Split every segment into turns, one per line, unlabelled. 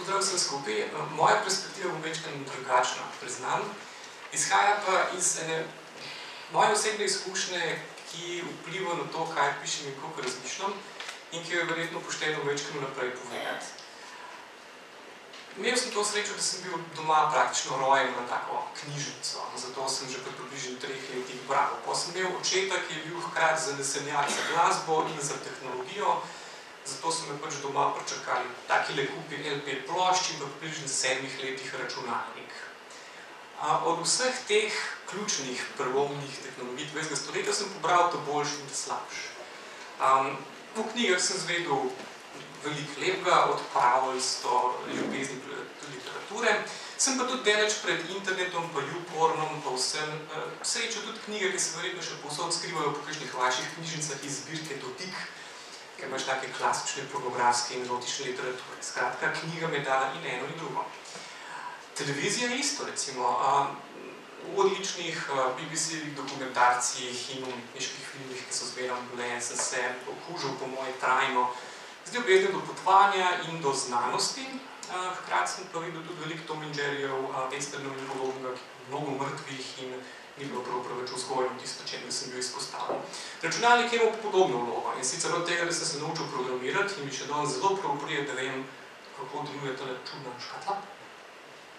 pozdrav vsem skupaj. Moja perspektiva bo večkrat drugačna, priznam. Izhaja pa iz ene moje osebne izkušnje, ki vpliva na to, kaj pišem in kako razmišljam in ki jo je verjetno pošteno večkrat naprej povedati. Imel sem to srečo, da sem bil doma praktično rojen na tako knjižnico, zato sem že pri približno 3 letih bral. Pa sem imel očeta, ki je bil hkrati zanesenjak za glasbo in za tehnologijo, zato so me pač doma pričakali takile kupi LP plošč in v približno 7 letih računalnik. Od vseh teh ključnih prelomnih tehnologij 20. stoletja sem pobral to boljši in slabši. V knjigah sem zvedel veliko lepega, od pravljic do ljubezni literature. Sem pa tudi daleč pred internetom, pa YouPornom, pa vsem srečal tudi knjige, ki se verjetno še povsod skrivajo po kakšnih vaših knjižnicah iz zbirke Dotik, ker imaš take klasične pornografske in erotične literature. Skratka, knjiga me dala in eno in drugo. Televizija je isto, recimo. V odličnih BBC-evih dokumentarcijih in umetniških filmih, ki so zmeraj bile, sem se okužil po moje trajno z ljubeznijo do potovanja in do znanosti. Hkrati sem pa videl tudi veliko Tom and Jerryjev, Westernov in podobnega, mnogo mrtvih in ni bilo prav preveč vzgojno tisto, čemu sem bil izpostavljen. Računalnik je imel podobno vlogo in sicer od tega, da sem se naučil programirati in mi še danes zelo prav prije, da vem, kako deluje tale čudna škatla,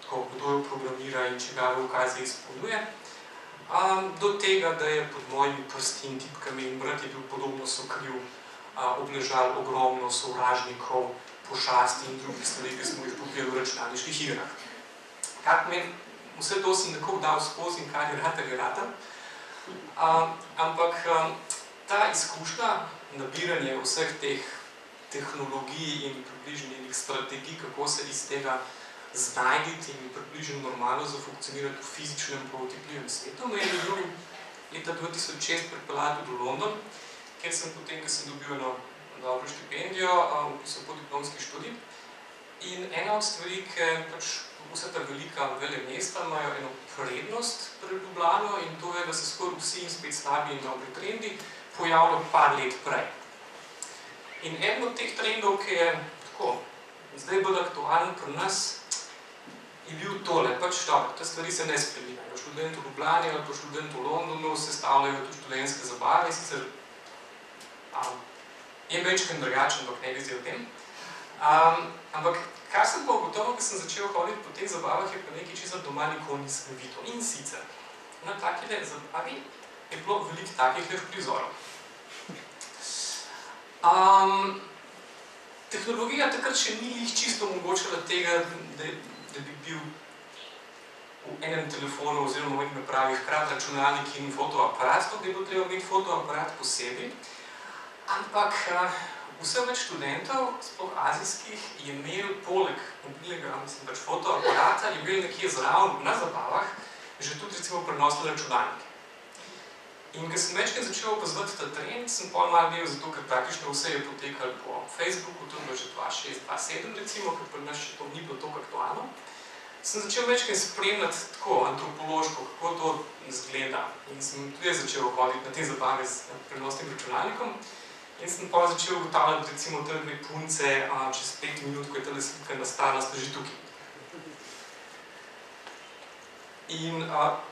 kdo jo programira in čigave ukaze izpolnjuje, do tega, da je pod mojimi prsti in tipkami in brat je bil podobno sokriv, obležal ogromno sovražnikov, pošasti in drugih stvari, ki smo jih popili v računalniških igrah. Kar pomeni, vse to sem nekako dal skozi in kar je rata. Ampak ta izkušnja, nabiranje vseh teh tehnologij in približnih strategij, kako se iz tega znajditi in približno normalno zafunkcionirati v fizičnem protipljivem svetu, me je bil leta 2006 pripeljati v London, kjer sem potem, ker sem dobil eno dobro štipendijo, vpisal podiplomski študij. In ena od stvari, ker pač vse ta velika velemesta imajo eno prednost pred Ljubljano in to je, da se skoraj vsi in spet slabi in dobri trendi pojavljajo par let prej. In eden od teh trendov, ki je tako, zdaj bolj aktualen pri nas, je bil tole, pač dobro, te stvari se ne spreminjajo. Študent v Ljubljani ali pa študent v Londonu sestavljajo tudi študentske zabave, sicer je večkrat drugačen, ampak ne vizija o tem. Ampak kar sem pa ugotovil, ko sem začel hoditi po teh zabavah, je pa nekaj čisto doma nikoli nisem videl. In sicer, na takile zabavi je bilo veliko takih prizorov. Tehnologija takrat še ni jih čisto omogočila tega, da bi bil v enem telefonu oziroma v enem napravi hkrati računalnik in fotoaparat, da je bilo treba imeti fotoaparat posebej. Ampak vse več študentov, sploh azijskih, je imel poleg mobilnega, fotoaparata, je imel nekje zraven na zabavah že tudi recimo prenosne računalnike. In ko sem večkrat začel opazovati ta trend, sem pol malo bil zato, ker praktično vse je potekalo po Facebooku, to je bilo že 2006-2007 recimo, ker pri nas še to ni bilo toliko aktualno. Sem začel večkrat spremljati tako antropološko, kako to izgleda. In sem tudi začel hoditi na te zabave s prenosnim računalnikom. In sem pa začel ugotavljati, recimo, te punce čez 5 minut, ko je tale slika nastala, sta že tukaj. In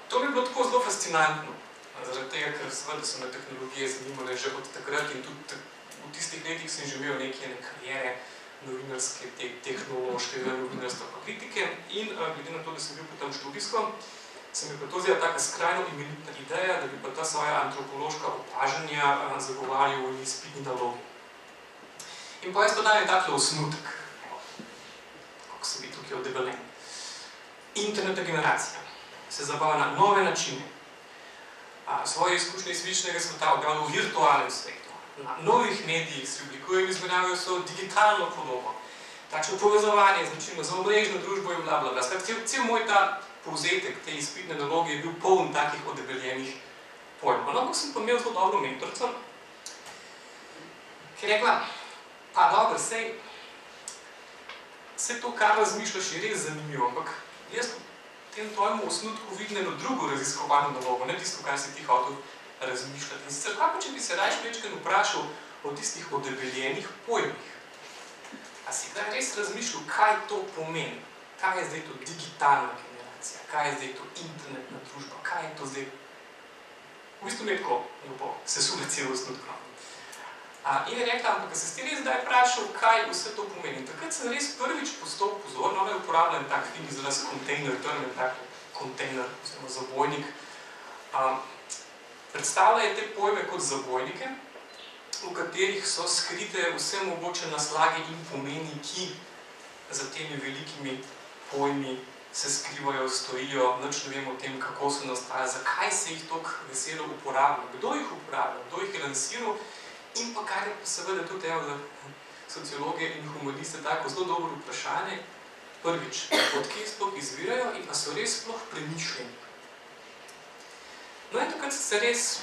to mi je bilo tako zelo fascinantno, zaradi tega, ker seveda so me tehnologije zanimale že od takrat in tudi v tistih letih sem že imel neke karijere novinarske, tehnološkega novinarstva pa kritike in glede na to, da sem bil potem študijsko, se mi pa to zdela taka skrajno imenitna ideja, da bi pa ta svoja antropološka opažanja zagovarjal v izpitni nalogi. In pa jaz to dajem takle osnutek, kako se bi tukaj odebelen. Internetna generacija se zabava na nove načine, svoje izkušnje iz fizičnega sveta objavlja v virtualnem svetu, na novih medijih se oblikujejo in izmenjujejo svojo digitalno podobo, takšno povezovanje z načinoma za omrežno družbo in blablabla. Cel moj ta povzetek te izpitne naloge je bil poln takih odebeljenih pojmov. No, sem pa imel zelo dobro mentorico, ki je rekla, pa dobro, sej to, kar razmišljaš, je res zanimivo, ampak jaz v tem tvojemu osnutku vidim eno drugo raziskovalno nalogo, ne tisto, kar si ti hotel razmišljati. In sicer, kako če bi se rajš večkrat vprašal o tistih odebeljenih pojmih? A si kdaj res razmišljal, kaj to pomeni? Kaj je zdaj to digitalna generacija? Kaj je zdaj to internetna družba? Kaj je to zdaj? V bistvu mi je tako, lepo, sesule celo osnutko. In je rekla, ampak se ste res zdaj vprašal, kaj vse to pomeni. Takrat sem res prvič postal pozorno, ona je uporabljala en tak fin izraz kontejner, en tak kontejner, oziroma zabojnik. Predstavljajo te pojme kot zabojnike, v katerih so skrite vse mogoče naslage in pomeni, ki za temi velikimi pojmi se skrivajo, stojijo, nič ne vemo o tem, kako so nastajali, zakaj se jih toliko veselo uporablja, kdo jih uporablja, kdo jih je lansiral, in pa kar je pa seveda tudi za sociologe in humaniste tako zelo dobro vprašanje, prvič, od kje sploh izvirajo in pa so res sploh premišljeni. No in takrat se res,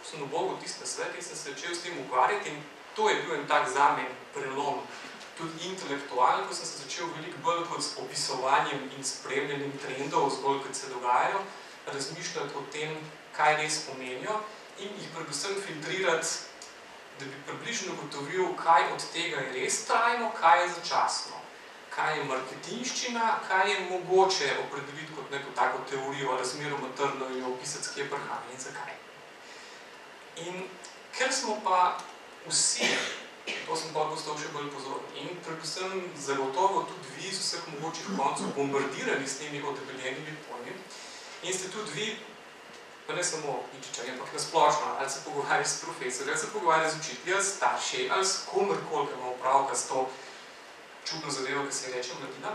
sem v Bogu tiste svet in sem se začel s tem ukvarjati in to je bil en tak zame prelom, tudi intelektualno, ko sem se začel veliko bolj kot s opisovanjem in spremljanjem trendov, zgolj kot se dogajajo, razmišljati o tem, kaj res pomenijo in jih predvsem filtrirati, da bi približno ugotovil, kaj od tega je res trajno, kaj je začasno, kaj je marketinščina, kaj je mogoče opredeliti kot neko tako teorijo, razmeroma trdno in opisati, kje prihaja in zakaj. In ker smo pa vsi, to sem pa postal še bolj pozorni, in predvsem zagotovo tudi vi z vseh mogočih koncov bombardirani s temi odebeljenimi pojmi, in ste tudi vi, pa ne samo ničičani, ampak nasplošno, ali se pogovarjaš s profesorji, ali se pogovarjaš z učitelji, ali s starši, ali s komerkoli, ki ima opravka s to čudno zadevo, ki se reče mladina,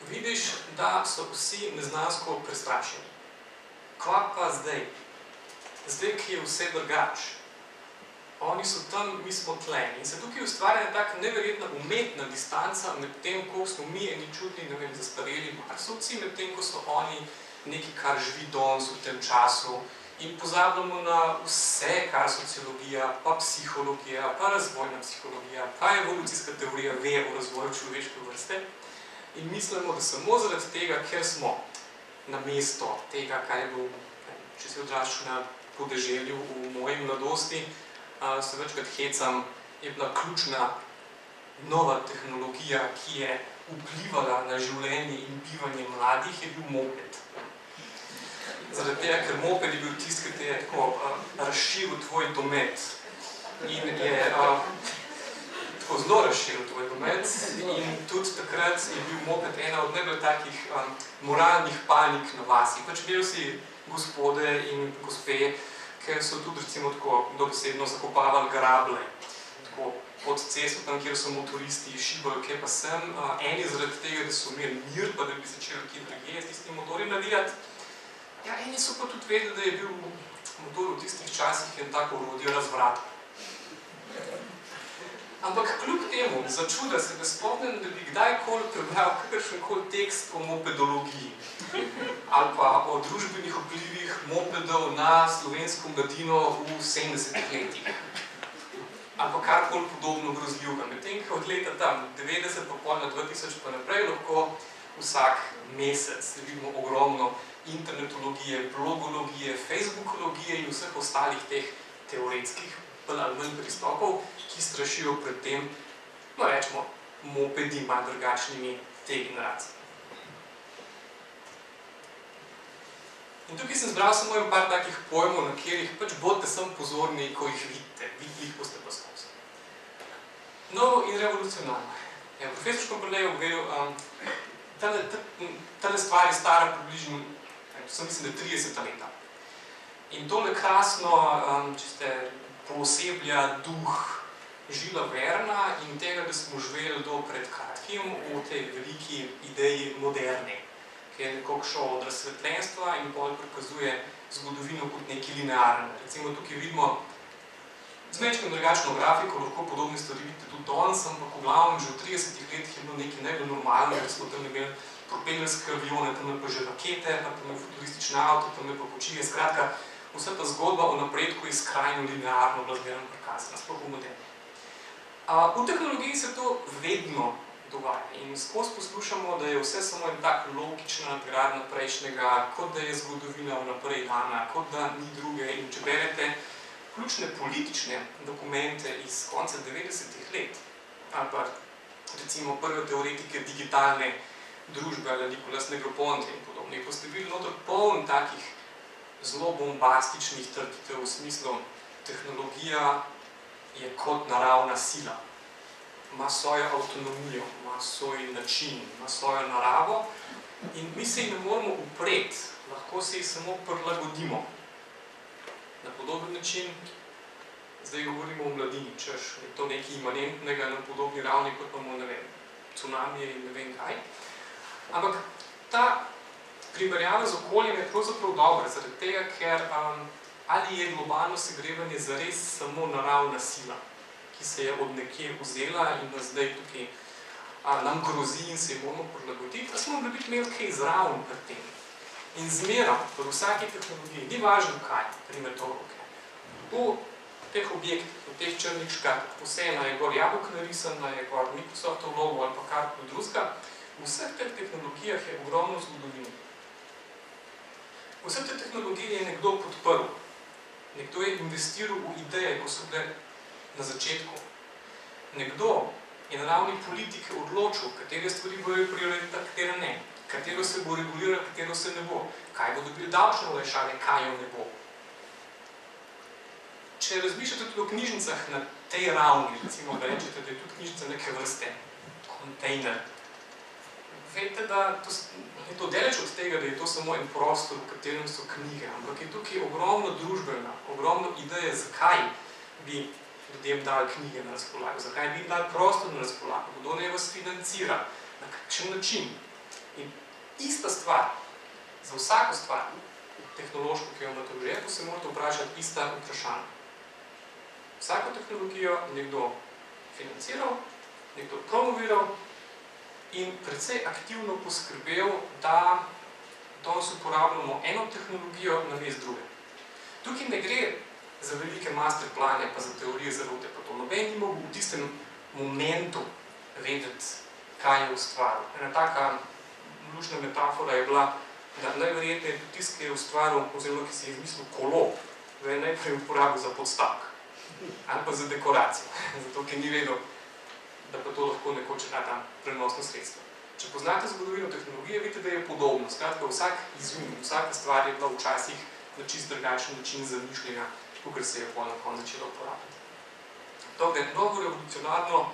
vidiš, da so vsi neznansko prestrašeni. Kva pa zdaj? Zdaj, ki je vse drugače. Oni so tam, mi smo tle. In se tukaj ustvarja tak neverjetna umetna distanca med tem, ko smo mi eni čudni, ne vem, zastareli marsovci, med tem, ko so oni nekaj, kar živi danes v tem času in pozabljamo na vse, kar sociologija, pa psihologija, pa razvojna psihologija, pa evolucijska teorija ve o razvoju človeške vrste in mislimo, da samo zaradi tega, ker smo namesto tega, kar je bil, če se odraščal na podeželju v moji mladosti, se večkrat hecam, je bila ključna nova tehnologija, ki je vplivala na življenje in bivanje mladih, je bil moped. Zaradi tega, ker moped je bil tisti, ki te je tako razširil tvoj domet in je tako zelo razširil tvoj domet in tudi takrat je bil moped ena od najbolj takih moralnih panik na vasi. Pač imel si gospode in gospe, ker so tudi recimo tako dobesedno zakopavali grable, tako pod cesto, tam, kjer so motoristi šibali, kje pa sem, eni zaradi tega, da so imeli mir, pa da bi začeli kje drugje s tistimi motorji navijati. Ja, eni so pa tudi vedeli, da je bil motor v tistih časih en tako orodje razvrata. Ampak kljub temu, za čuda se ne spomnim, da bi kdajkoli prebral kakršenkoli tekst o mopedologiji ali pa o družbenih vplivih mopedov na slovensko mladino v 70-ih letih. Ali pa karkoli podobno grozljivega. Medtem, ko od leta tam 90 pa pol na 2000 pa naprej lahko vsak mesec vidimo ogromno internetologije, blogologije, facebookologije in vseh ostalih teh teoretskih ali manj pristopov, ki strašijo pred tem, no rečemo, mopedi manj drugačnimi te generacije. In tukaj sem zbral samo en par takih pojmov, na katerih pač bodite sem pozorni, ko jih vidite. Vidite jih boste pa skozi. Novo in revolucionarno. Profesor Škomperle je govoril, tale stvar je stara približno, sem mislim, da 30 leta. In tole krasno, če ste pooseblja duh Žila Verna in tega, da smo živeli do pred kratkim v tej veliki ideji moderne, ki je nekako šel od razsvetljenstva in potem prikazuje zgodovino kot nekaj linearne. Recimo tukaj vidimo z mečkim drugačno grafiko, lahko podobne stvari vidite tudi danes, ampak v glavnem že v 30 letih je bilo nekaj najbolj normalno, ker smo tam imeli propelerske avione, tam je pa že rakete, tam je futuristične avto, tam je pa kočije, skratka, vsa ta zgodba o napredku je skrajno linearno razmerno prikazana, sploh v moderni. V tehnologiji se to vedno dogaja in skozi poslušamo, da je vse samo en tak logična nadgradnja prejšnjega, kot da je zgodovina vnaprej dana, kot da ni druge. In če berete ključne politične dokumente iz konca 90-ih let, ali pa recimo prve teoretike digitalne družbe ali Nicolas Negroponte in podobno. Ko ste videli noter poln takih zelo bombastičnih trditev v smislu tehnologija je kot naravna sila. Ima svojo avtonomijo, ima svoj način, ima svojo naravo in mi se ji ne moramo upreti, lahko se ji samo prilagodimo. Na podoben način, zdaj govorimo o mladini, češ, je to nekaj imanentnega na podobni ravni, kot imamo, ne vem, cunamije in ne vem kaj. Ampak ta primerjava z okoljem je pravzaprav dobra, zaradi tega, ker ali je globalno segrevanje zares samo naravna sila, ki se je od nekje vzela in nas zdaj tukaj nam grozi in se ji moramo prilagoditi, a smo biti imeli kaj zraven pred tem. In zmerom, pri vsaki tehnologiji, ni važno kaj, primer to roke. V teh objektih, v teh črnih škatlih, vseeno je gor jabolk narisana, je gor Microsoftov logo ali pa kar drugega, v vseh teh tehnologijah je ogromno zgodovino. Vse te tehnologije je nekdo podprl. Nekdo je investiral v ideje, ko so bile na začetku. Nekdo je na ravni politike odločil, katere stvari bojo prioriteta, katere ne. Katero se bo reguliralo, katero se ne bo. Kaj bo dobili davčne olajšave, kaj jo ne bo. Če razmišljate tudi o knjižnicah na tej ravni, recimo, da rečete, da je tudi knjižnica neke vrste kontejner, veste, da je to daleč od tega, da je to samo en prostor, v katerem so knjige, ampak je tukaj ogromno družbena, ogromno ideje, zakaj bi ljudem dali knjige na razpolago, zakaj bi jim dali prostor na razpolago, kdo ne vas financira, na kakšen način. In ista stvar, za vsako stvar, tehnološko, ki jo imate v žepu, se morate vprašati ista vprašanja. Vsako tehnologijo je nekdo financiral, nekdo promoviral in precej aktivno poskrbel, da danes uporabljamo eno tehnologijo namesto druge. Tukaj ne gre za velike masterplane, pa za teorije zarote, pa to noben ni mogel v tistem momentu vedeti, kaj je ustvaril. Ena taka lušna metafora je bila, da najverjetneje tist, ki je ustvaril, oziroma ki si je izmislil kolo, ga je najprej uporabil za podstavek ali pa za dekoracijo, zato ker ni vedel, da pa to lahko nekoč rata prenosno sredstvo. Če poznate zgodovino tehnologije, vidite, da je podobno. Skratka, vsak izum, vsaka stvar je bila včasih na čist drugačen način zamišljena, kakor se je po na koncu začela uporabljati. Torej, novo revolucionarno,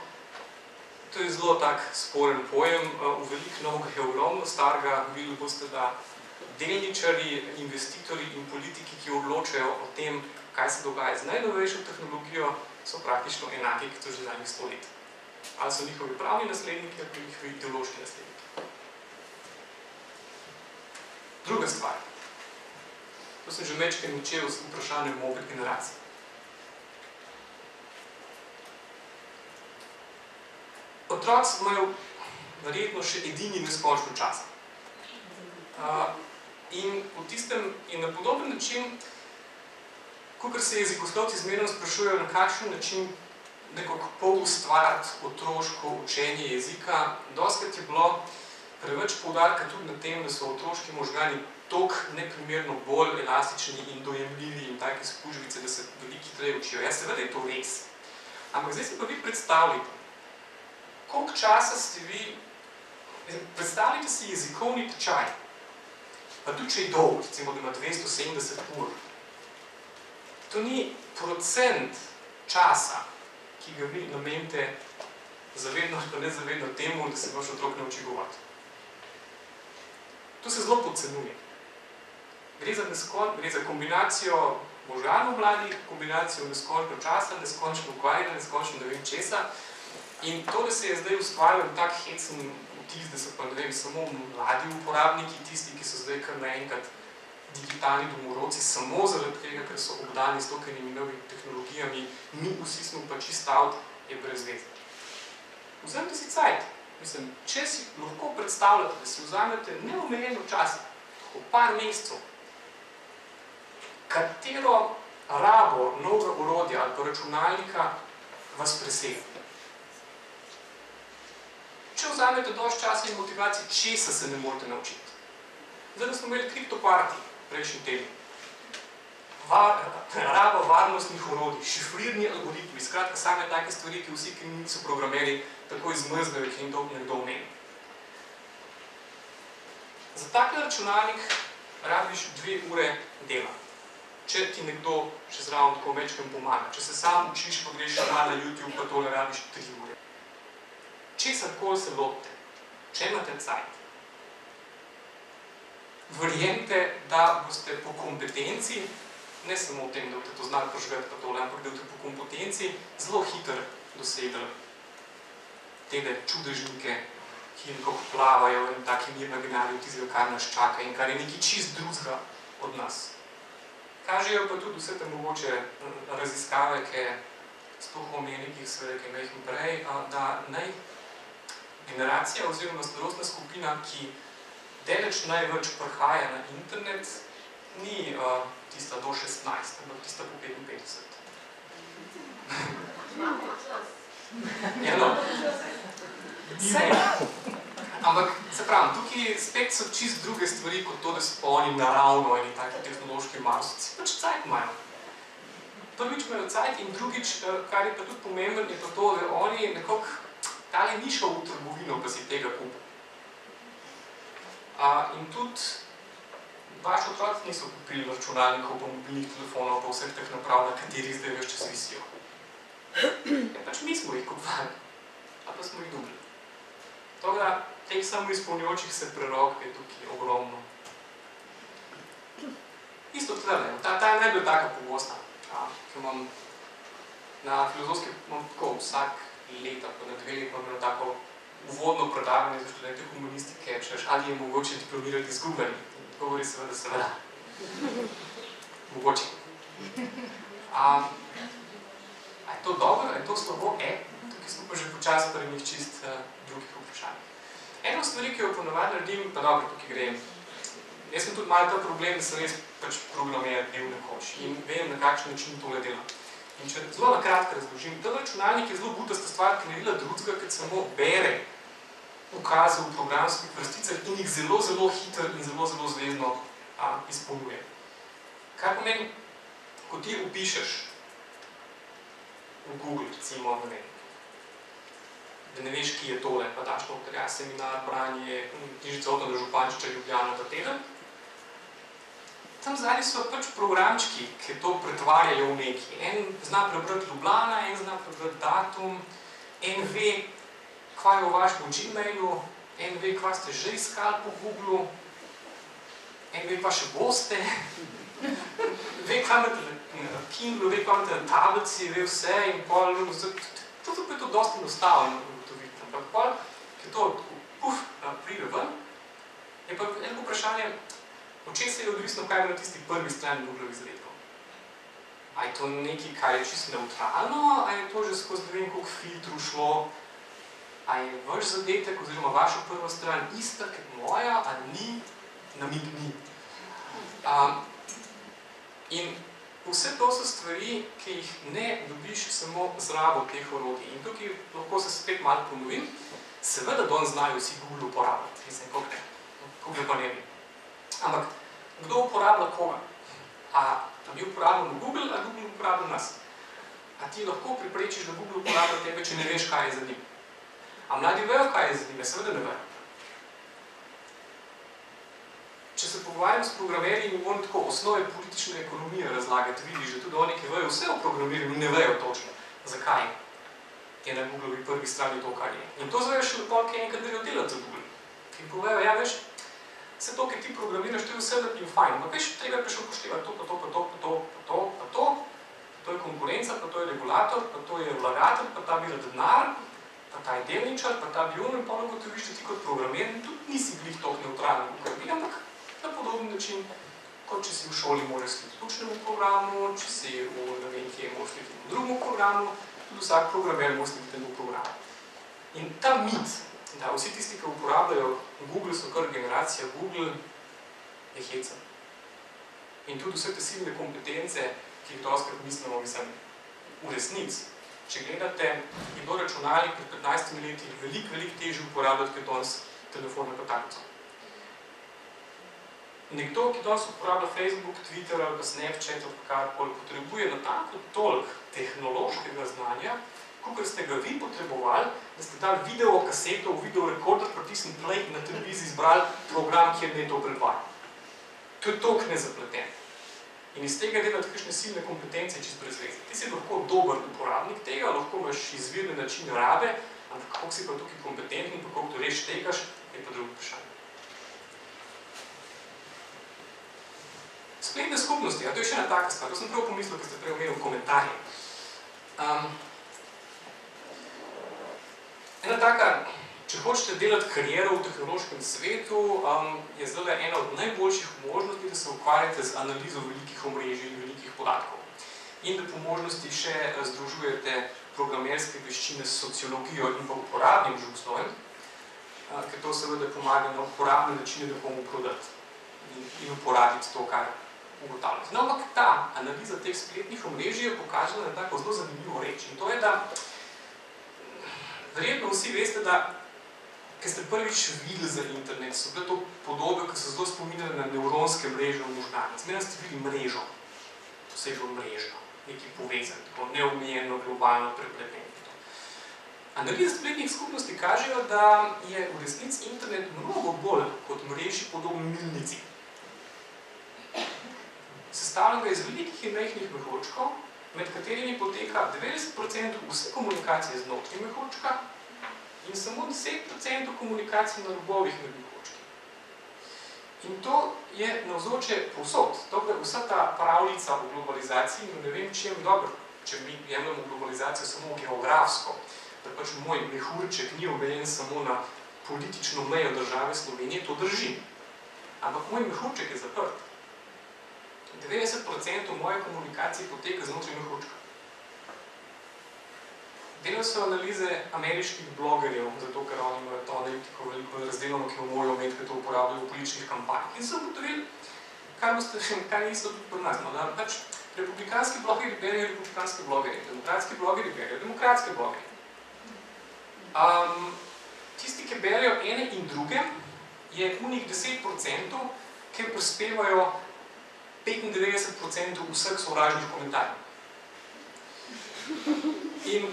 to je zelo tak sporen pojem, v veliko novega je ogromno starega, videli boste, da delničarji, investitorji in politiki, ki odločajo o tem, kaj se dogaja z najnovejšo tehnologijo, so praktično enaki, kot so že zadnjih 100 let. Ali so njihovi pravni nasledniki, ali pa njihovi ideološki nasledniki. Druga stvar. To sem že večkrat načel s vprašanjem mobe generacije. Otroci imajo verjetno še edini neskončno časa. In v tistem in na podoben način, kakor se jezikoslovci zmerno sprašujejo, na kakšen način nekako poustvariti otroško učenje jezika, dostikrat je bilo preveč poudarka tudi na tem, da so otroški možgani toliko neprimerno bolj elastični in dojemljivi in take spužvice, da se veliko hitreje učijo. Ja, seveda je to res. Ampak zdaj si pa vi predstavljate, koliko časa ste vi, predstavljate si jezikovni tečaj, pa tudi če je dolg, recimo, da ima 270 ur. To ni procent časa, ki ga vi namenite zavedno ali pa nezavedno temu, da se vaš otrok nauči govoriti. To se zelo podcenjuje. Gre za kombinacijo možganov mladih, kombinacijo neskončno časa, neskončno ukvarjanja, neskončno ne vem česa. In to, da se je zdaj ustvarjal tak hecen vtis, da so pa, ne vem, samo mladi uporabniki, tisti, ki so zdaj kar naenkrat digitalni domorodci, samo zaradi tega, ker so obdani s tokenimi novimi tehnologijami, mi vsi smo pa čist out, je brez veze. Vzemite si cajt. Mislim, če si lahko predstavljate, da si vzamete neomejeno čas, tako par mesecev, katero rabo novega orodja ali pa računalnika vas presega. Če vzamete dosti časa in motivacije, česa se ne morate naučiti. Zdaj, da smo imeli kriptoparti prejšnji teden. raba varnostnih orodij, šifrirni algoritmi, skratka same take stvari, ki vsi, ki niso programeri, tako izmrznejo, ki jim to nekdo omeni. Za takle računalnik rabiš 2 ure dela. Če ti nekdo še zraven tako večkrat pomaga. Če se sam učiš, pa greš malo na YouTube, pa tole rabiš 3 ure. Česarkoli se lotite, če imate cajt, verjemite, da boste po kompetenci, ne samo v tem, da boste to znali preživeti pa tole, ampak da boste po kompetenci zelo hitro dosegli tele čudežnike, ki nekako plavajo in taki imaginarji tistega, kar nas čaka in kar je nekaj čist drugega od nas. Kažejo pa tudi vse te mogoče raziskave, ki sploh omenjenih sveda, ki imam jih prej, da naj generacija oziroma starostna skupina, ki deleč največ prihaja na internet, ni tista do 16, ampak tista po 55. Ja, no. Sej. Ampak, se pravim, tukaj spet so čist druge stvari, kot to, da so pa oni naravno eni taki tehnološki marsovci. Pač cajt imajo. Prvič imajo cajt in drugič, kar je pa tudi pomemben, je pa to, da oni nekako tale ni šel v trgovino, pa si tega kupil. In tudi vaši otroci niso kupili računalnikov, pa mobilnih telefonov, pa vseh teh naprav, na katerih zdaj več čas visijo. Ja, pač mi smo jih kupovali, a pa smo jih dobili. Tako da, teh samoizpolnjujočih se prerok je tukaj ogromno. Isto tlele, ta je najbolj taka pogosta, ki imam na filozofski, imam tako vsak leta, pa na 2 leta imam eno tako uvodno predavanje za študente humanistike, češ, ali je mogoče diplomirati z Google. Govori seveda. Mogoče. A je to dobro, je to slabo? Tukaj smo pa že počasi pri njih čist drugih vprašanj. Eno stvari, ki jo ponovadi naredim, pa dobro, tukaj grem. Jaz sem tudi malo ta problem, da sem res pač programer bil nekoč in vem, na kakšen način tole delam. In če zelo nakratko razložim, ta računalnik je zelo butasta stvar, ki ne dela drugega, kot samo bere ukaze v programskih vrsticah in jih zelo, zelo hitro in zelo, zelo zvezno izpolnjuje. Kaj pomeni, ko ti vpišeš v Google, recimo, ne vem, da ne veš, ki je tole, pa daš noter, seminar, branje, knjižica Otona Župančiča, Ljubljana, ta teden. Tam zadnji so pač programčki, ki to pretvarjajo v neki. En zna prebrati Ljubljana, en zna prebrati datum, en ve, kva je v vašem Gmailu, en ve, kva ste že iskali po Googlu, en ve, kva še boste, ve, kva imate na Kindlu, ve, kva imate na tablici, ve vse in pol, to je to dosti enostavno ugotoviti. Ampak pol, ki to pride ven, je pa eno vprašanje, od česa je odvisno, kaj je na tisti prvi strani Google izredkov. A je to nekaj, kar je čisto neutralno, a je to že skozi ne vem koliko filtrov šlo, a je vaš zadetek oziroma vaša prva stran ista kot moja, a ni, namig ni. In vse to so stvari, ki jih ne dobiš samo z rabo teh orodij. In tukaj lahko se spet malo ponovim, seveda danes znajo vsi Google uporabljati, mislim, koliko ne, Google pa ne bi. Ampak, kdo uporablja koga? A mi uporabljamo Google, a Google uporablja nas? A ti lahko priprečiš, da Google uporablja tebe, če ne veš, kaj je za njim? A mladi vejo, kaj je za njim? Seveda ne vejo. Če se pogovarjam s programerji in moram tako osnove politične ekonomije razlagati, vidiš, da tudi oni, ki vejo vse o programiranju, ne vejo točno, zakaj je na Googlovi prvi strani to, kar je. In to zvejo še lepo, ki enkrat grejo delati za Google. Ki povejo, ja, veš, vse to, ki ti programiraš, to je vse lepo in fajn. No, veš, treba je pa še upoštevati to, pa to, pa to, pa to, pa to, pa to, to je konkurenca, pa to je regulator, pa to je vlagatelj, pa ta bira denar, pa ta je delničar, pa ta bi in pa ugotoviš, da ti kot programer tudi nisi glih toliko neutralen, kot bi, ampak na podoben način, kot če si v šoli moraš slediti učnemu programu, če si v ne vem kje moraš slediti v drugem programu, tudi vsak programer mora slediti temu programu. In ta mit, da vsi tisti, ki uporabljajo Google, so kar generacija Google, je heca. In tudi vse te silne kompetence, ki jih dostakrat mislimo, mislim, v resnici. Če gledate, je do računalnik pred 15 leti veliko težje uporabljati, kot danes telefon na tablico. nekdo, ki danes uporablja Facebook, Twitter ali pa Snapchat ali karkoli, potrebuje natanko toliko tehnološkega znanja, kakor ste ga vi potrebovali, da ste dali video kaseto v video rekorder, pritisnili play in na televiziji izbrali program, kjer ne to predvaja. To je toliko nezapleten. In iz tega delati kakšne silne kompetence čisto brez veze. Ti si lahko dober uporabnik tega, lahko imaš izvirne načine rabe, ampak kako si pa tukaj kompetentni, pa kako to res štegaš, je pa drugo vprašanje. Spletne skupnosti, a to je še ena taka stvar, to sem prav pomislil, ko ste prej omenil komentarje. Ena taka, če hočete delati kariero v tehnološkem svetu, je zdaj ena od najboljših možnosti, da se ukvarjate z analizo velikih omrežij in velikih podatkov. In da po možnosti še združujete programerske veščine s sociologijo in pa uporabnim žugoslojem, ker to seveda pomaga na uporabne načine, da bomo prodati in uporabiti to, kar ugotavljati. No, ampak ta analiza teh spletnih omrežij je pokazala na tako zelo zanimivo reč. In to je, da verjetno vsi veste, da ker ste prvič videli za internet, so bile to podobe, ki so zelo spominjali na nevronske mreže v možganah. Zmeraj ste videli mrežo, posebej mrežo, nekaj povezan, tako neomejeno, globalno, prepleteno. Analize spletnih skupnosti kažejo, da je v resnici internet mnogo bolj kot mreži podoben milnici. Sestavljen ga iz velikih in majhnih mehurčkov, med katerimi poteka 90% vse komunikacije znotraj mehurčka in samo 10% komunikacije na robovih med mehurčki. In to je navzoče povsod. Torej, vsa ta pravljica o globalizaciji, ne vem, čem dobro, če mi jemljamo globalizacijo samo geografsko, da pač moj mehurček ni omejen samo na politično mejo države Slovenije, to drži. Ampak moj mehurček je zaprt. 90% moje komunikacije poteka znotraj mehurčka. Delajo so analize ameriških blogerjev, zato ker oni imajo to analitiko veliko razdeljeno, ki jo morajo imeti, ker to uporabljajo v političnih kampanjah. In so ugotovili, kar je isto tudi pri nas. No, da pač republikanski blogerji berijo republikanski blogerji, demokratski blogerji berijo demokratski blogerji. Tisti, ki berijo ene in druge, je unih 10%, ki prispevajo 95% vseh sovražnih komentarjev. In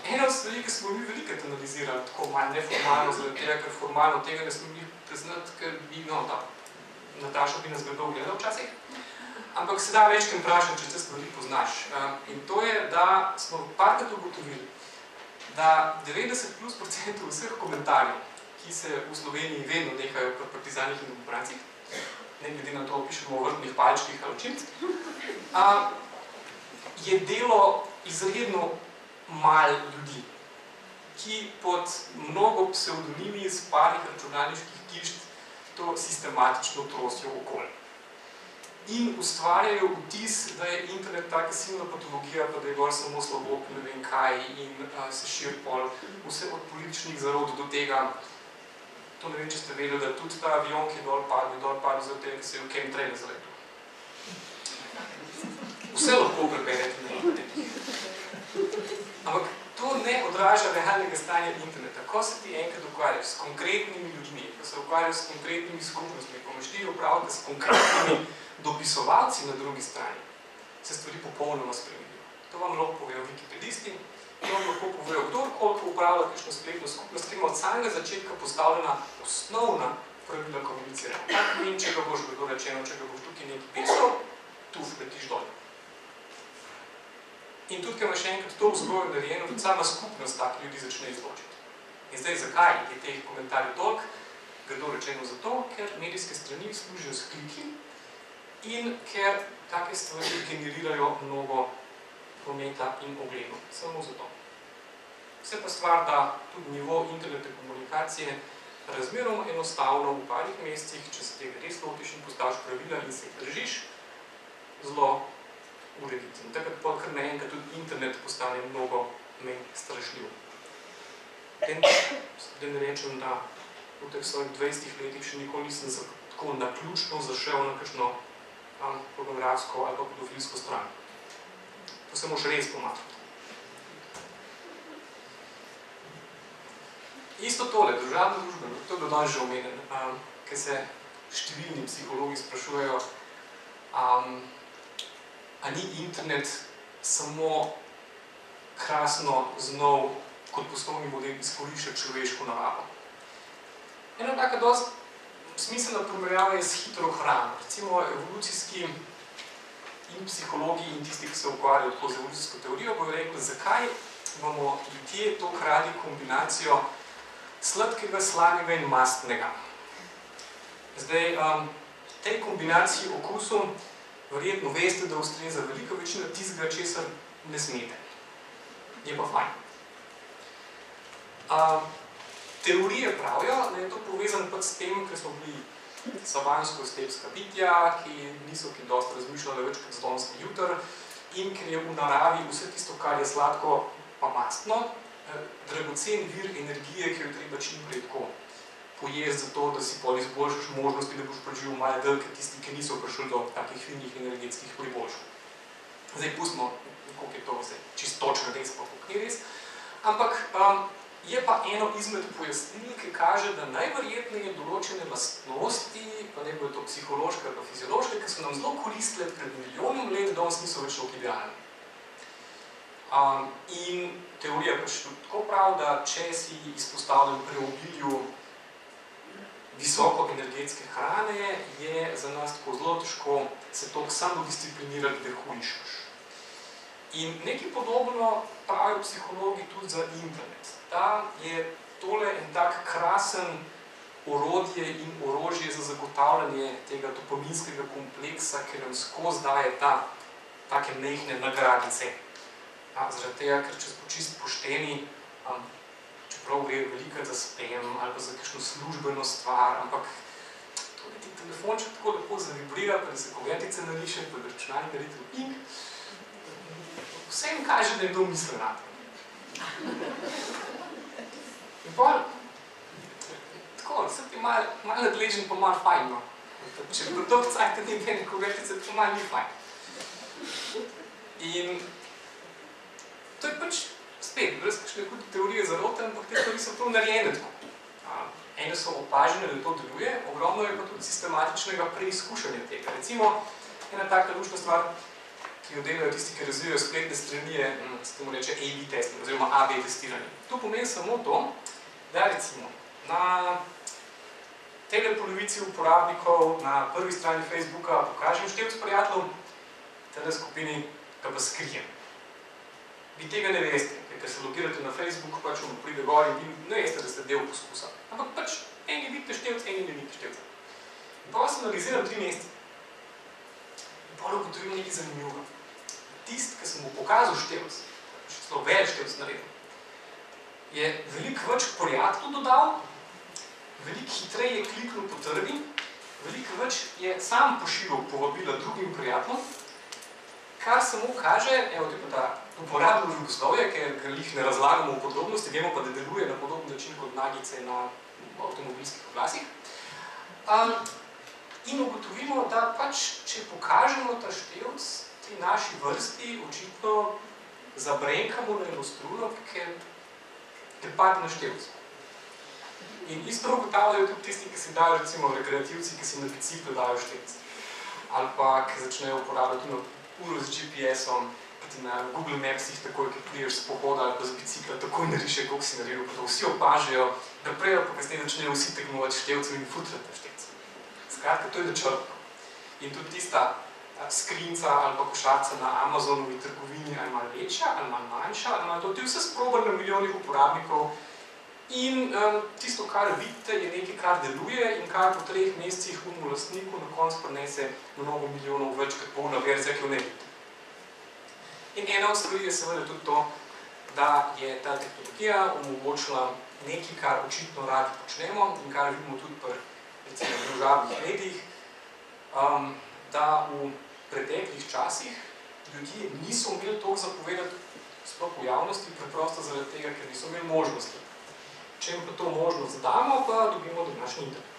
ena od stvari, ki smo mi velikrat analizirali, tako manj neformalno, zaradi tega, ker formalno tega ne smo bili priznati, ker bi, no, da, Nataša bi nas grdo gledala včasih, ampak se da večkrat vprašam, če te stvari poznaš. In to je, da smo parkrat ugotovili, da 90% vseh komentarjev, ki se v Sloveniji vedno nehajo pri partizanih in demokracih, ne glede na to, pišemo o vrtnih palčkih ali čim, je delo izredno malo ljudi, ki pod mnogo psevdonimi iz parih računalniških kišt to sistematično trosijo okoli. In ustvarjajo vtis, da je internet taka silna patologija, pa da je gor samo slabo, ne vem kaj, in se širi pol vse od političnih zarod do tega. To ne vem, če ste vedeli, da tudi ta avion, ki je dol padel zaradi tega, da se je v chemtrail zaletel. Vse lahko preberete na internetu. Ampak to ne odraža realnega stanja interneta. Ko se ti enkrat ukvarjaš s konkretnimi ljudmi, ko se ukvarjaš s konkretnimi skupnostmi, ko imaš ti opravka s konkretnimi dopisovalci na drugi strani, se stvari popolnoma spremenijo. To vam lahko povejo wikipedisti, to vam lahko povejo kdorkoli, ko upravlja kakšno spletno skupnost, ki ima od samega začetka postavljena osnovna pravila komuniciranja. Tako vem, če ga boš bilo rečeno, če ga boš tukaj nekaj pisal, tu vletiš dol. In tudi, ker imaš enkrat to vzgojo narejeno, tudi sama skupnost tak ljudi začne izločiti. In zdaj, zakaj je teh komentarjev toliko? Grdo rečeno zato, ker medijske strani služijo s kliki in ker take stvari generirajo mnogo prometa in ogledov. Samo zato. Vse pa stvar, da tudi nivo internetne komunikacije razmeroma enostavno v parih mesecih, če se tega res lotiš in postaviš pravila in se jih držiš, zelo urediti. In takrat pa kar naenkrat tudi internet postane mnogo manj strašljiv. Da ne rečem, da v teh svojih 20 letih še nikoli nisem tako naključno zašel na kakšno pornografsko ali pa pedofilsko stran. To se moš res pomatrati. Isto tole, družabno družbeno, to je bilo danes že omenjeno, ker se številni psihologi sprašujejo, a ni internet samo krasno znov kot poslovni model izkorišča človeško naravo. Ena taka dosti smiselna primerjava je s hitro hrano. Recimo evolucijski in psihologi in tisti, ki se ukvarjajo tako z evolucijsko teorijo, bojo rekli, zakaj imamo ljudje toliko radi kombinacijo sladkega, slanega in mastnega. Zdaj, tej kombinaciji okusov verjetno veste, da ustreza velika večina tistega, česar ne smete. Je pa fajn. Teorije pravijo, da je to povezano pač s tem, ker smo bili savansko-stepska bitja, ki niso kaj dosti razmišljali več kot zdonski jutr in ker je v naravi vse tisto, kar je sladko pa mastno, dragocen vir energije, ki jo treba čim prej tako pojesti za to, da si pol izboljšaš možnosti, da boš preživel malo dlje, ker tisti, ki niso prišli do takih finih energetskih priboljškov. Zdaj pustimo, koliko je to vse čisto točno res, pa koliko ni res. Ampak je pa eno izmed pojasnil, ki kaže, da najverjetneje določene lastnosti, pa ne bojo to psihološke ali pa fiziološke, ki so nam zelo koristile pred milijonom let, danes niso več toliko idealne. In teorija pač tudi tako pravi, da če si izpostavljen preobilju visoko energetske hrane, je za nas tako zelo težko se toliko samodisciplinirati, da hujšaš. In nekaj podobno pravijo psihologi tudi za internet. Da je tole en tak krasen orodje in orožje za zagotavljanje tega dopaminskega kompleksa, ki nam skozi daje take mehne nagradice. Zaradi tega, ker če smo čisto pošteni, čeprav gre velikrat za spam ali pa za kakšno službeno stvar, ampak to, da ti telefonček tako lepo zavibrira, pa da se konvertice nariše, pa da računalnik naredi ping, vse jim kaže, da je kdo misli na tem. In pol, tako, se ti malo nadležen, pa malo fajn, no. Če bi dolg cajt ni meni konvertice, to malo ni fajn. In to je pač spet, brez kakšne hudi teorije zarote, ampak te stvari so prav narejene tako. Ene so opažene, da to deluje, ogromno je pa tudi sistematičnega preizkušanja tega. Recimo, ena taka luštna stvar, ki jo delajo tisti, ki razvijajo spletne strani, se temu reče A/B testing, oziroma A/B testiranje. To pomeni samo to, da recimo na tele polovici uporabnikov na prvi strani Facebooka pokažem števc prijateljev, tele skupini ga pa skrijem. Vi tega ne veste, ker se logirate na Facebook, pač vam pride gor in vi ne veste, da ste del poskusa. Ampak pač eni vidite števc, eni ne vidite števca. In pa vas analiziram 3 mesece. In pa ugotovim nekaj zanimivega. Tist, ki sem mu pokazal števc, še celo več števc naredil, je veliko več prijateljev dodal, veliko hitreje kliknil potrdi, veliko več je sam pošiljal povabila drugim prijateljem, kar samo kaže, evo te pa ta uporabno ljuboslovje, ker ga jih ne razlagamo v podrobnosti, vemo pa, da deluje na podoben način kot nagice na avtomobilskih oglasih. In ugotovimo, da pač, če pokažemo ta števc, ti naši vrsti očitno zabrenkamo na eno struno, ker pade na števc. In isto ugotavljajo tudi tisti, ki si dajo, recimo rekreativci, ki si na biciklu dajo števc. Ali pa, ki začnejo uporabljati uro z GPS-om, ki ti na Google Mapsih takoj, ki priješ s pohoda ali pa z bicikla, takoj nariše, koliko si naredil, pa to vsi opažajo, da prej ali pa kasneje začnejo vsi tekmovati števcem in futrati števcem. Skratka, to je načrtno. In tudi tista skrinca ali pa košarca na Amazonovi trgovini ali malo večja, ali malo manjša, ali malo to ti vse sprobali na milijonih uporabnikov in tisto, kar vidite, je nekaj, kar deluje in kar po 3 mesecih unemu lastniku na koncu prinese mnogo milijonov več kot polna verzija, ki jo ne vidite. In ena od stvari je seveda tudi to, da je ta tehnologija omogočila nekaj, kar očitno radi počnemo in kar vidimo tudi pri recimo družabnih medijih, da v preteklih časih ljudje niso imeli toliko zapovedati sploh v javnosti, preprosto zaradi tega, ker niso imeli možnosti. Če jim pa to možnost damo, pa dobimo današnji internet.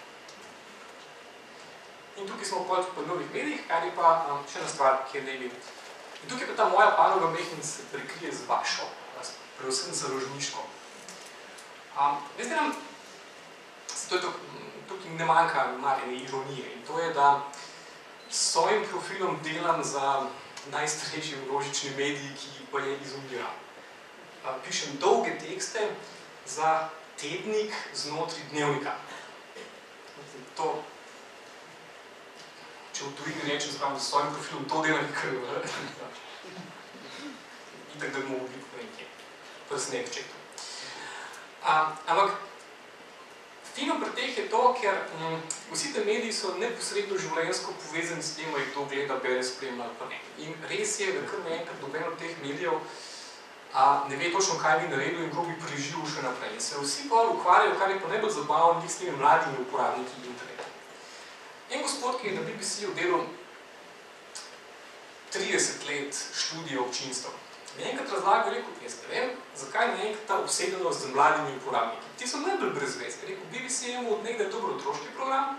In tukaj smo po novih medijih, kar je pa še ena stvar, ki je levi. In tukaj pa ta moja panoga mehnica se prekrije z vašo, predvsem založniško. Veste nam, se tukaj ne manjka ene ironije in to je, da s svojim profilom delam za najstarejši množični medij, ki pa je izumira. Pišem dolge tekste za tednik znotraj dnevnika. To, če v tujini rečem, z svojim profilom, to delam krv. Itak, da bi mogli biti nekje. Prsne v četu. Ampak, fino pri teh je to, ker vsi te mediji so neposredno življenjsko povezani s tem, ali kdo gleda, bere, spremlja ali pa ne. In res je, da kar naenkrat noben od teh medijev ne ve točno, kaj bi naredil in kako bi preživel še naprej. In se vsi pa ukvarjajo, kar je pa najbolj zabavno, s temi mladimi uporabniki interneta. En gospod, ki je na BBC-ju delal 30 let študije občinstva, mi je enkrat razlagal, rekel, jaz ne vem, zakaj naenkrat ta obsedenost z mladimi uporabniki. Ti so najbolj brez veze. Rekel, BBC je imel od nekdaj dober otroški program,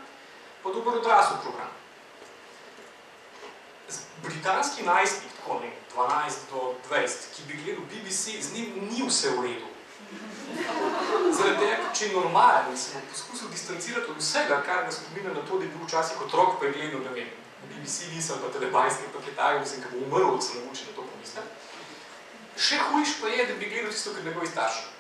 pa dober odrasel program. Britanski najstnik, tako ne, 12 do 20, ki bi gledal BBC, z njim ni vse v redu. Zaradi tega, če je normalen, sem poskusil distancirati od vsega, kar ga spominja na to, da je bil včasih otrok, pa je gledal, ne vem, BBC nisem, pa telebajski, pa Kitaj, mislim, ko bo umrl, da se nauči na to pomisle. Še hujš pa je, da bi gledal tisto, kar njegovi starši.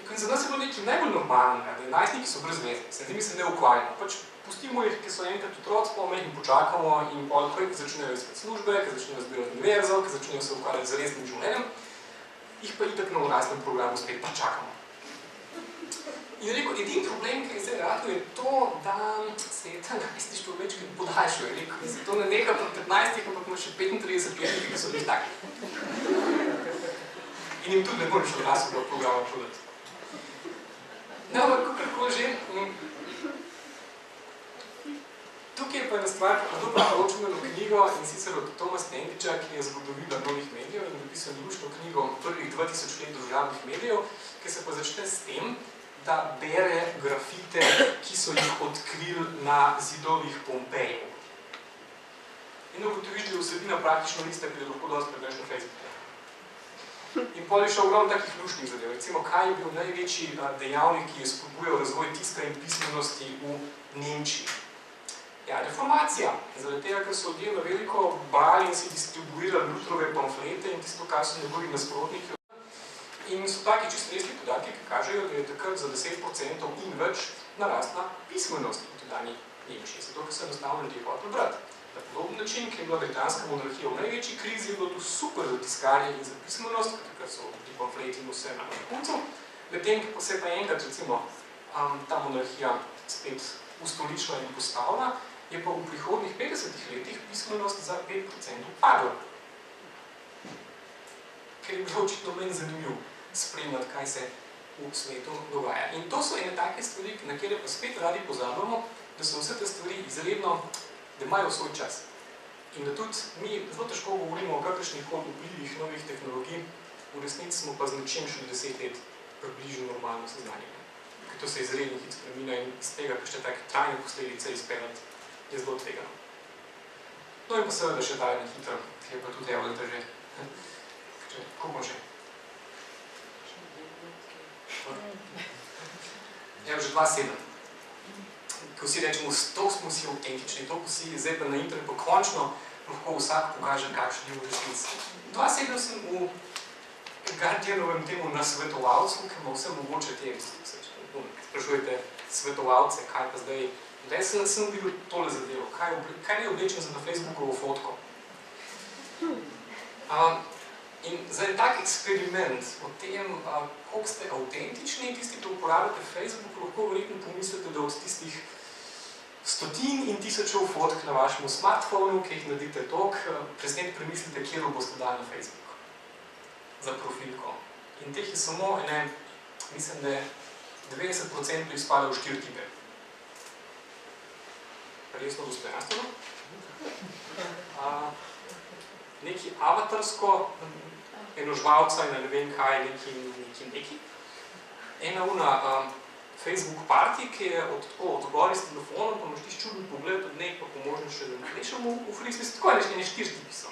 In za nas je bilo nekaj najbolj normalnega, da najstniki so brez veze, s njimi se ne ukvarjamo. Pač pustimo jih, ki so enkrat otroci, pa jih počakamo in ko začnejo iskati službe, ki začnejo zbirati univerzo, ki začnejo se ukvarjati z resnim življenjem, jih pa itak na odraslem programu spet pa čakamo. In rekel, edini problem, ki je zdaj ratno, je to, da se je ta najstništvo večkrat podaljšal. Rekel, da se to ne neha pri 15, ampak ima še 35 let, ki so bili taki. In jim tudi ne moreš odraslega programa prodati. No, ampak kakorkoli že, tukaj je pa ena stvar, dobro poročeno knjigo in sicer od Toma Stendiča, ki je zgodovina novih medijev in napisal luštno knjigo prvih 2000 let družabnih medijev, ki se pa začne s tem, da bere grafite, ki so jih odkrili na zidovih Pompejev. In ugotoviš, da je vsebina praktično lista, ki je lahko dosti pregreš na Facebooku. In potem je šel ogromno takih luštnih zadev. Recimo, kaj je bil največji dejavnik, ki je spodbujal razvoj tiska in pismenosti v Nemčiji? Ja, reformacija. Zaradi tega, ker so ljudje na veliko brali in si distribuirali Lutrove pamflete in tisto, kar so njegovi nasprotniki. In so taki čisto resni podatki, ki kažejo, da je takrat za 10% in več narasla pismenost v tedajni Nemčiji. Zato, ker so enostavno ljudje hoteli brati. Na podoben način, ki je bila britanska monarhija v največji krizi, je bilo to super za tiskarje in za pismenost, takrat so ti pamfleti in vse na vrhuncu. Medtem, ko se je pa enkrat, recimo, ta monarhija spet ustoličila in postavila, je pa v prihodnih 50 letih pismenost za 5% padla. Ker je bilo očitno meni zanimivo spremljati, kaj se v svetu dogaja. In to so ene take stvari, na kjer pa spet radi pozabljamo, da so vse te stvari izredno, da imajo svoj čas. In da tudi mi zelo težko govorimo o kakršnih koli vplivih novih tehnologij, v resnici smo pa z nečem še 10 let približno normalno seznanjeni. Ker to se izredno hitro spreminja in iz tega kakšne take trajne posledice izpeljati je zelo tvegano. No in pa seveda še daje na hitro, ki je pa tudi javljate že. Kako bom že? Evo že 2.7. Ko vsi rečemo, to smo si autentični, to si zdaj pa na internetu končno lahko vsak pokaže, kakšen je v resnici. 2.7 sem v Guardianovem temu nasvetovalcu, ki ima vse mogoče te, sprašujete svetovalce, kaj pa zdaj. Zdaj sem videl tole zadevo, kaj je oblečen za na Facebookovo fotko. In zdaj tak eksperiment o tem, koliko ste autentični, tisti, ki uporabljate Facebook, lahko verjetno pomislite, da od tistih stotin in tisočev fotk na vašem smartphonu, ki jih naredite toliko, presnet premislite, kjer boste dali na Facebook za profilko. In teh je samo mislim, da 90% izpada v 4 tipe. Resno dostojanstveno. Neki avatarsko, eno žvalca in ne vem kaj, neki. Ena Facebook party, ki je odgori s telefonom, pa imaš tiš čudni pogled od nek, pa pomožno še da ne rečemo v frismi, tako je ene 4 tipi so.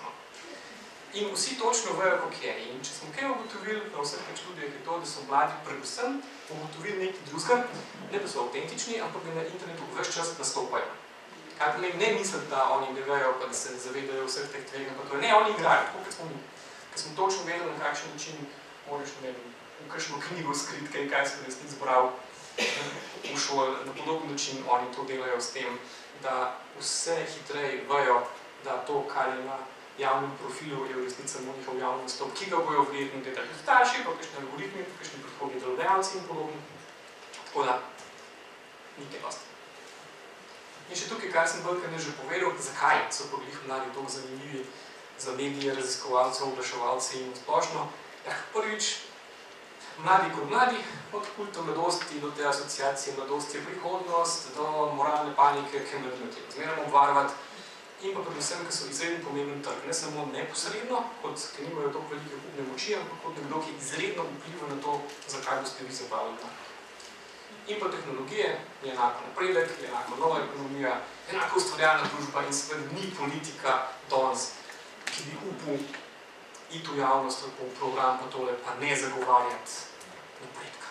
In vsi točno vejo, kako je. In če smo kaj ugotovili na vseh teh študijah, je to, da so mladi predvsem ugotovili nekaj drugega, ne da so avtentični, ampak da na internetu ves čas nastopajo. Kar pomeni ne misliti, da oni ne vejo, pa da se zavedajo vseh teh tveganj, pa to je. Ne, oni igrajo, tako kot smo mi. Ker smo točno vedeli, na kakšen način moraš, ne vem, v kakšno knjigo skriti, kaj sem resnic zbral v šoli. Na podoben način oni to delajo s tem, da vse hitreje vejo, da to, kar je na javnem profilu, je v resnici samo njihov javni nastop, ki ga bojo verjetno gledali starši, pa kakšni algoritmi, pa kakšni predhodni delodajalci in podobno. Tako da, nekaj dosti. In še tukaj, kar sem bolj že povedal, zakaj so pa glih mladi toliko zanimivi za medije, raziskovalcev, oglaševalce in splošno. Ja, prvič, mladi kot mladi, od kulta mladosti do te asociacije mladosti je prihodnost, do moralne panike, ki je mladino treba zmerno obvarovati, in pa predvsem, ker so izredno pomemben trg. Ne samo neposredno, kot ki nimajo toliko velike kupne moči, ampak kot nekdo, ki izredno vpliva na to, zakaj boste vi zabavili. In pa tehnologije je enako napredek, je enako nova ekonomija, enako ustvarjalna družba in seveda ni politika danes, ki bi upal iti v javnost v program pa tole, pa ne zagovarjati napredka.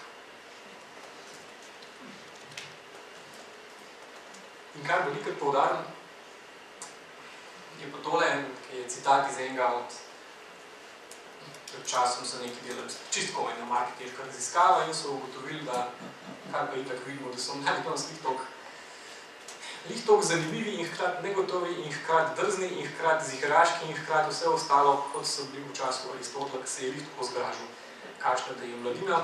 In kar velikrat poudarim, je pa tole, ki je citat iz enega od pred časom so nekaj delali čistko ena marketinška raziskava in so ugotovili, da kar pa itak vidimo, da so mladi danes lih toliko zanimivi in hkrati negotovi in hkrati drzni in hkrati ziheraški in hkrati vse ostalo, kot so bili v času Aristotela, ki se je lih tako zgražil, kakšna da je mladina.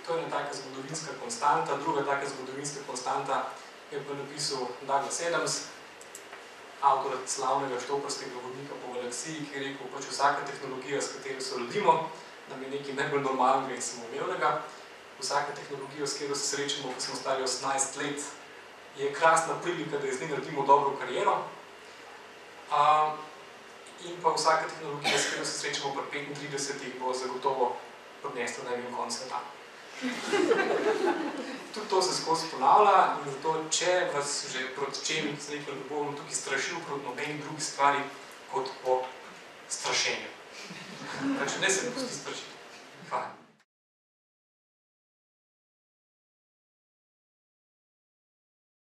To je ena taka zgodovinska konstanta. Druga taka zgodovinska konstanta je pa napisal Douglas Adams, avtor slavnega štoparskega vodnika po galaksiji, ki je rekel, pač vsaka tehnologija, s katero se rodimo, nam je nekaj najbolj normalnega in samoumevnega. Vsaka tehnologija, s katero se srečamo, ko smo stari 18 let, je krasna prilika, da iz nje naredimo dobro kariero. In pa vsaka tehnologija, s katero se srečamo pri 35, bo zagotovo prinesla najbolj konc sveta. Tudi to se skozi ponavlja in zato, če vas že proti čem z nekaj, da bom tukaj strašil proti nobeni drugi stvari, kot po strašenju. Pač ne se pusti strašiti. Hvala.